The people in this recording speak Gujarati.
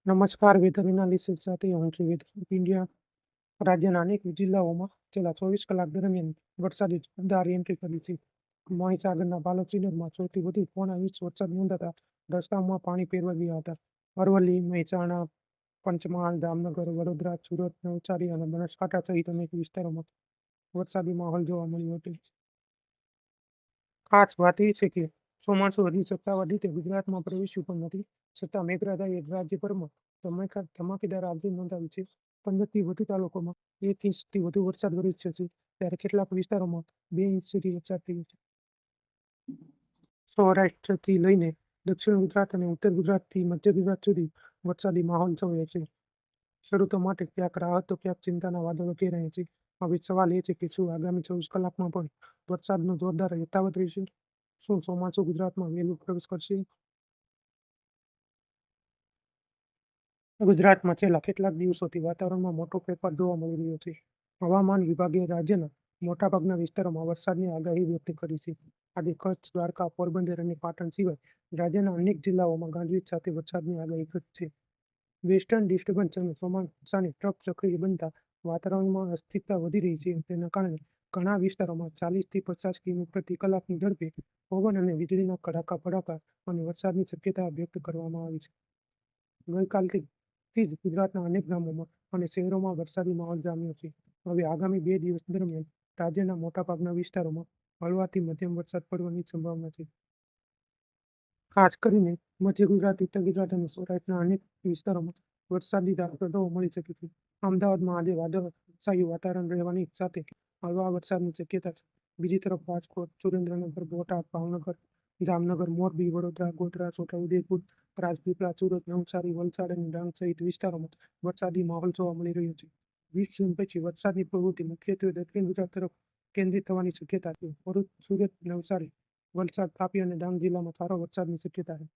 નમસ્કાર, વેધર એનાલિસિસ સાથે હું છું વેધર ઓફ ઇન્ડિયા. રાજ્યના અનેક જિલ્લાઓમાં છેલ્લા 24 કલાક દરમિયાન વરસાદી જોરદાર એન્ટ્રી કરી છે. મહીસાગરના બાલોચીનરમાં સૌથી વધુ 0.5 વરસાદ નોંધાતા રસ્તાઓમાં પાણી ફેરવાઈ ગયા હતા. અરવલ્લી, મહેસાણા, પંચમહાલ, જામનગર, વડોદરા, સુરત, નવસારી અને બનાસકાંઠા સહિત અનેક વિસ્તારોમાં વરસાદી માહોલ જોવા મળ્યો હતો. ખાસ વાત એ છે કે ચોમાસું હજી સત્તાવાર રીતે ગુજરાતમાં પ્રવેશ્યું પણ નથી, છતાં મેઘરાજાએ રાજ્યભરમાં ધમાકેદાર આવતી નોંધાવી છે. 15થી વધુ તાલુકામાં 1 ઇંચથી વધુ વરસાદ વરસ્યો છે, ત્યારે કેટલાક વિસ્તારોમાં 2 ઇંચ સુધી વરસાદ થયો છે. સૌરાષ્ટ્રથી લઈને દક્ષિણ ગુજરાત અને ઉત્તર ગુજરાતથી મધ્ય ગુજરાત સુધી વરસાદી માહોલ છવાયો છે. ખેડૂતો માટે ક્યાંક રાહત તો ક્યાંક ચિંતાના વાદળો ઘેરાયા છે. હવે સવાલ એ છે કે શું આગામી 24 કલાકમાં પણ વરસાદનો જોરદાર યથાવત રહેશે? શું ચોમાસું ગુજરાતમાં વહેલું પ્રવેશ કરશે? ગુજરાતમાં છેલ્લા કેટલાક દિવસોથી વાતાવરણમાં મોટો ફેરફાર જોવા મળી રહ્યો છે. હવામાન વિભાગે રાજ્યના મોટાભાગના વિસ્તારોમાં વરસાદની આગાહી વ્યક્ત કરી છે. આજે કચ્છ, દ્વારકા, પોરબંદર અને પાટણ સિવાય રાજ્યના અનેક જિલ્લાઓમાં ગાજવીજ સાથે વરસાદની આગાહી કરી છે. વેસ્ટર્ન ડિસ્ટર્બન્સ અને ચોમાસાની ટ્રફ સક્રિય બનતા વાતાવરણમાં અસ્થિરતા વધી રહી છે. તેના કારણે ઘણા વિસ્તારોમાં 40થી 50 કિમી પ્રતિ કલાકની ઝડપે પવન અને વીજળીના કડાકા ભડાકા અને વરસાદની શક્યતા વ્યક્ત કરવામાં આવી છે. ગઈકાલથી જ ગુજરાતના અનેક ગામોમાં અને શહેરોમાં વરસાદી માહોલ જામ્યો છે. હવે આગામી 2 દિવસ દરમિયાન રાજ્યના મોટાભાગના વિસ્તારોમાં હળવાથી મધ્યમ વરસાદ પડવાની સંભાવના છે. ખાસ કરીને મધ્ય ગુજરાત, ઉત્તર ગુજરાત અને સૌરાષ્ટ્રના અનેક વિસ્તારોમાં વરસાદી ઝાપટા જોવા મળી શકે છે. અમદાવાદમાં આજે વાદળછાયું વાતાવરણ રહેવાની સાથે હળવા વરસાદની શક્યતા છે. બીજી તરફ રાજકોટ, સુરેન્દ્રનગર, બોટાદ, ભાવનગર, જામનગર, મોરબી, વડોદરા, ગોધરા, છોટાઉદેપુર, રાજપીપળા, સુરત, નવસારી, વલસાડ અને ડાંગ સહિત વિસ્તારોમાં વરસાદી માહોલ જોવા મળી રહ્યો છે. 20 જૂન પછી વરસાદની પ્રવૃત્તિ મુખ્યત્વે દક્ષિણ ગુજરાત તરફ કેન્દ્રિત થવાની શક્યતા છે. ભરૂચ, સુરત, નવસારી, વલસાડ, તાપી અને ડાંગ જિલ્લામાં સારો વરસાદની શક્યતા છે.